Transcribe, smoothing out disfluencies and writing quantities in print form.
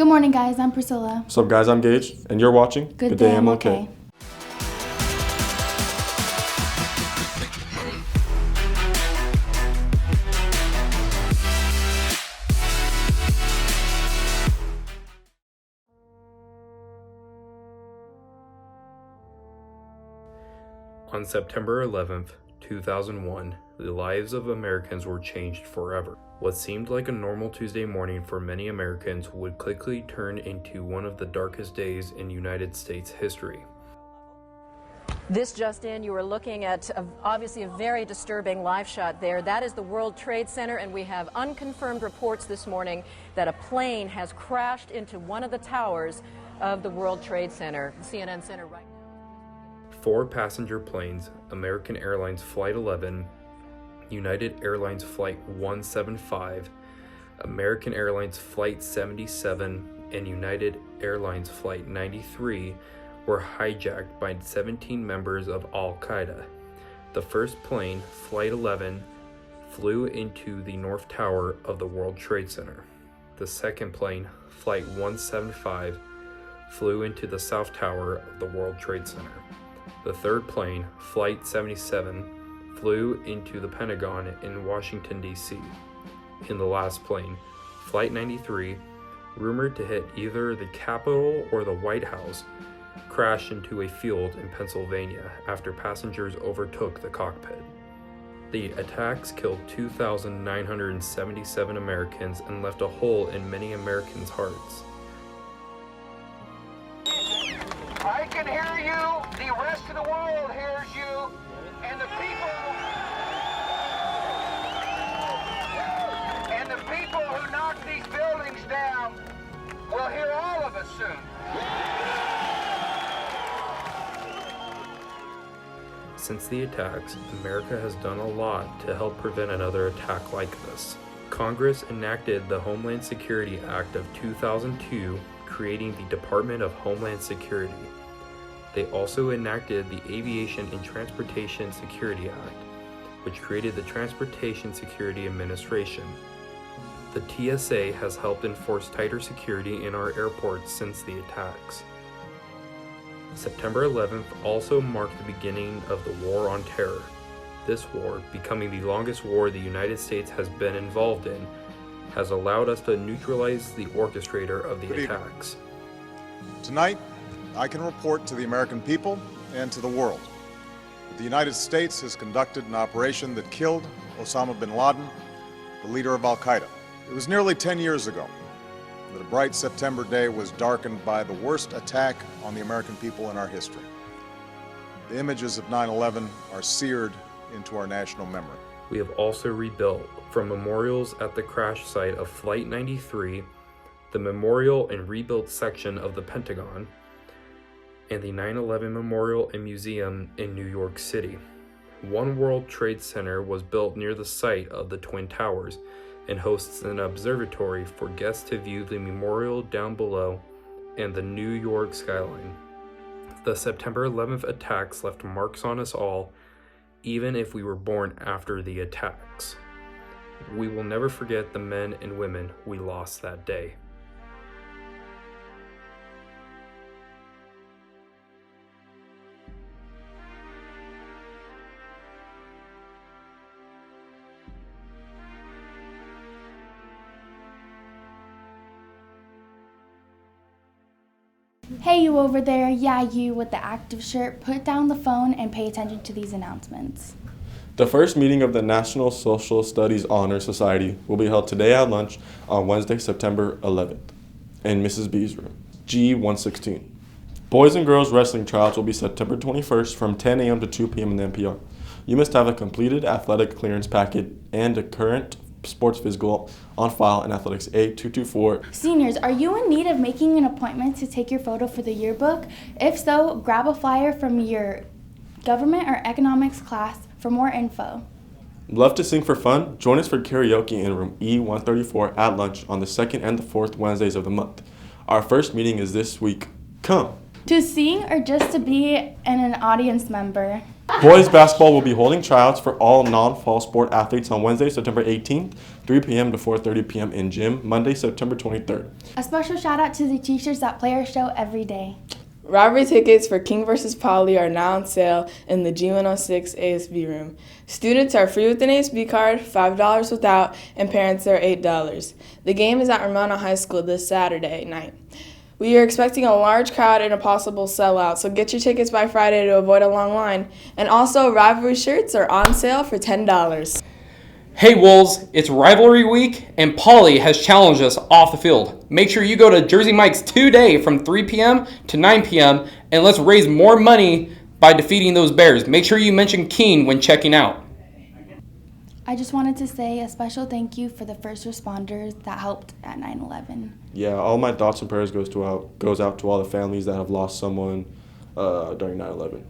Good morning, guys. I'm Priscilla. What's up, guys? I'm Gage, and you're watching Good Day MLK. On September 11th, 2001, the lives of Americans were changed forever. What seemed like a normal Tuesday morning for many Americans would quickly turn into one of the darkest days in United States history. This just in, you are looking at obviously a very disturbing live shot there. That is the World Trade Center, and we have unconfirmed reports this morning that a plane has crashed into one of the towers of the World Trade Center. The CNN Center right now. 4 passenger planes, American Airlines Flight 11, United Airlines Flight 175, American Airlines Flight 77, and United Airlines Flight 93 were hijacked by 17 members of Al-Qaeda. The first plane, Flight 11, flew into the North Tower of the World Trade Center. The second plane, Flight 175, flew into the South Tower of the World Trade Center. The third plane, Flight 77, flew into the Pentagon in Washington, D.C. In the last plane, Flight 93, rumored to hit either the Capitol or the White House, crashed into a field in Pennsylvania after passengers overtook the cockpit. The attacks killed 2,977 Americans and left a hole in many Americans' hearts. I can hear you, the rest of the world hears you, and the people who knock these buildings down will hear all of us soon. Since the attacks, America has done a lot to help prevent another attack like this. Congress enacted the Homeland Security Act of 2002, creating the Department of Homeland Security. They also enacted the Aviation and Transportation Security Act, which created the Transportation Security Administration. The TSA has helped enforce tighter security in our airports since the attacks. September 11th also marked the beginning of the War on Terror. This war, becoming the longest war the United States has been involved in, has allowed us to neutralize the orchestrator of the attacks. Tonight, I can report to the American people and to the world that the United States has conducted an operation that killed Osama bin Laden, the leader of Al-Qaeda. It was nearly 10 years ago that a bright September day was darkened by the worst attack on the American people in our history. The images of 9/11 are seared into our national memory. We have also rebuilt from memorials at the crash site of Flight 93, the Memorial and Rebuilt section of the Pentagon, and the 9/11 Memorial and Museum in New York City. One World Trade Center was built near the site of the Twin Towers and hosts an observatory for guests to view the memorial down below and the New York skyline. The September 11th attacks left marks on us all, even if we were born after the attacks. We will never forget the men and women we lost that day. Hey, you over there. Yeah, you with the active shirt. Put down the phone and pay attention to these announcements. The first meeting of the National Social Studies Honor Society will be held today at lunch on Wednesday, September 11th in Mrs. B's room, G116. Boys and girls wrestling tryouts will be September 21st from 10 a.m. to 2 p.m. in the NPR. You must have a completed athletic clearance packet and a current sports physical on file in Athletics A224. Seniors, are you in need of making an appointment to take your photo for the yearbook? If so, grab a flyer from your government or economics class for more info. Love to sing for fun? Join us for karaoke in room E134 at lunch on the 2nd and the 4th Wednesdays of the month. Our first meeting is this week. Come! To sing or just to be an audience member? Boys basketball will be holding tryouts for all non-fall sport athletes on Wednesday, September 18th, 3 p.m. to 4:30 p.m. in gym, Monday, September 23rd. A special shout out to the teachers that play our show every day. Rivalry tickets for King vs. Poly are now on sale in the G106 ASB room. Students are free with an ASB card, $5 without, and parents are $8. The game is at Ramona High School this Saturday night. We are expecting a large crowd and a possible sellout, so get your tickets by Friday to avoid a long line. And also, Rivalry shirts are on sale for $10. Hey Wolves, it's Rivalry Week and Poly has challenged us off the field. Make sure you go to Jersey Mike's today from 3 p.m. to 9 p.m. and let's raise more money by defeating those Bears. Make sure you mention Keene when checking out. I just wanted to say a special thank you for the first responders that helped at 9/11. Yeah, all my thoughts and prayers goes out to all the families that have lost someone during 9/11.